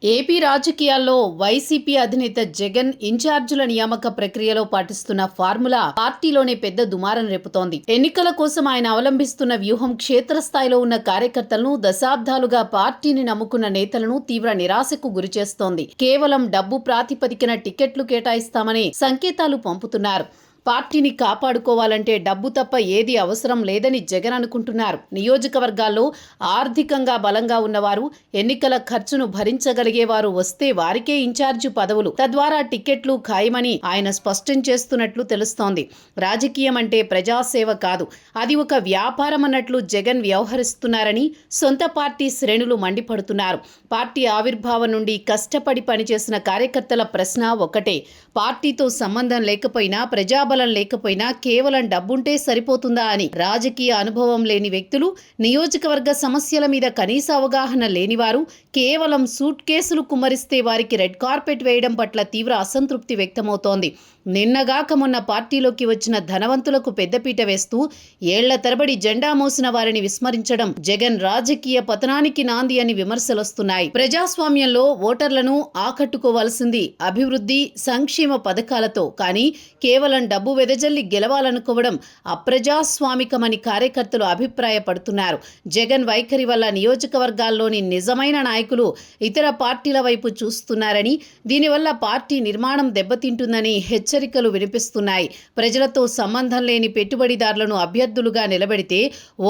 AP రాజకీయాల్లో YCP అధినేత జగన్ ఇన్ఛార్జీల నియామక ప్రక్రియలో పాటిస్తున్న ఫార్ములా పార్టీలోనే పెద్ద దుమారం రేపుతోంది. ఎన్నికల కోసం ఆయన అవలంబిస్తున్న వ్యూహం క్షేత్రస్థాయిలో ఉన్న కార్యకర్తలను, దశాబ్దాలుగా పార్టీని నమ్ముకున్న నేతలను తీవ్ర నిరాశకు గురిచేస్తోంది. కేవలం డబ్బు ప్రాతిపదికన టికెట్లు కేటాయిస్తామనే సంకేతాలు పంపుతున్నారు. పార్టీని కాపాడుకోవాలంటే డబ్బు తప్ప ఏది అవసరం లేదని జగన్ అనుకుంటున్నారు. నియోజకవర్గాల్లో ఆర్థికంగా బలంగా ఉన్నవారు, ఎన్నికల ఖర్చును భరించగలిగేవారు వస్తే వారికే ఇన్ఛార్జి పదవులు, తద్వారా టికెట్లు ఖాయమని ఆయన స్పష్టం చేస్తున్నట్లు తెలుస్తోంది. రాజకీయం అంటే ప్రజాసేవ కాదు, అది ఒక వ్యాపారం అన్నట్లు జగన్ వ్యవహరిస్తున్నారని సొంత పార్టీ శ్రేణులు మండిపడుతున్నారు. పార్టీ ఆవిర్భావం నుండి కష్టపడి పనిచేసిన కార్యకర్తల ప్రశ్న ఒక్కటే: పార్టీతో సంబంధం లేకపోయినా, ప్రజాబలం లేకపోయినా కేవలం డబ్బుంటే సరిపోతుందా అని. రాజకీయ అనుభవం లేని వ్యక్తులు, నియోజకవర్గ సమస్యల మీద కనీస అవగాహన లేనివారు కేవలం సూట్ కేసులు కుమ్మరిస్తే వారికి రెడ్ కార్పెట్ వేయడం పట్ల తీవ్ర అసంతృప్తి వ్యక్తమవుతోంది. నిన్నగాక మొన్న పార్టీలోకి వచ్చిన ధనవంతులకు పెద్దపీట వేస్తూ ఏళ్ల తరబడి జెండా మోసిన వారిని విస్మరించడం జగన్ రాజకీయ పతనానికి నాంది అని విమర్శలొస్తున్నాయి. ప్రజాస్వామ్యంలో ఓటర్లను ఆకట్టుకోవాల్సింది అభివృద్ధి, సంక్షేమ పథకాలతో, కానీ కేవలం డబ్బు వెదజల్లి గెలవాలనుకోవడం అప్రజాస్వామికమని కార్యకర్తలు అభిప్రాయపడుతున్నారు. జగన్ వైఖరి వల్ల నియోజకవర్గాల్లోని నిజమైన నాయకులు ఇతర పార్టీల వైపు చూస్తున్నారని, దీనివల్ల పార్టీ నిర్మాణం దెబ్బతింటుందని హెచ్చరికలు వినిపిస్తున్నాయి. ప్రజలతో సంబంధం లేని పెట్టుబడిదారులను అభ్యర్థులుగా నిలబెడితే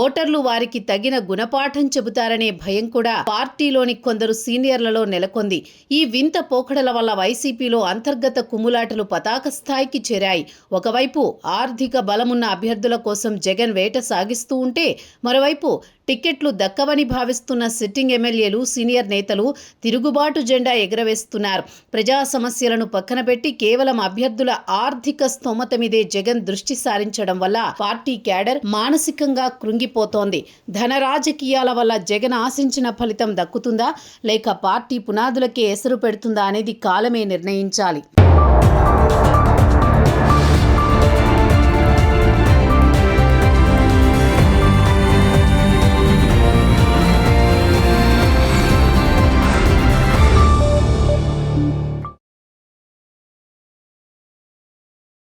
ఓటర్లు వారికి తగిన గుణపాఠం చెబుతారనే భయం కూడా పార్టీలోని కొందరు సీనియర్లలో నెలకొంది. ఈ వింత పోకడల వల్ల వైసీపీలో అంతర్గత కుమ్ములాటలు పతాక స్థాయికి చేరాయి. ఒకవైపు ఆర్థిక బలమున్న అభ్యర్థుల కోసం జగన్ వేట సాగిస్తూ ఉంటే, మరోవైపు టికెట్లు దక్కవని భావిస్తున్న సిట్టింగ్ ఎమ్మెల్యేలు, సీనియర్ నేతలు తిరుగుబాటు జెండా ఎగరవేస్తున్నారు. ప్రజా సమస్యలను పక్కన పెట్టి కేవలం అభ్యర్థుల ఆర్థిక స్తోమత మీదే జగన్ దృష్టి సారించడం వల్ల పార్టీ క్యాడర్ మానసికంగా కృంగిపోతోంది. ధన రాజకీయాల వల్ల జగన్ ఆశించిన ఫలితం దక్కుతుందా, లేక పార్టీ పునాదులకే ఎసరు పెడుతుందా అనేది కాలమే నిర్ణయించాలి.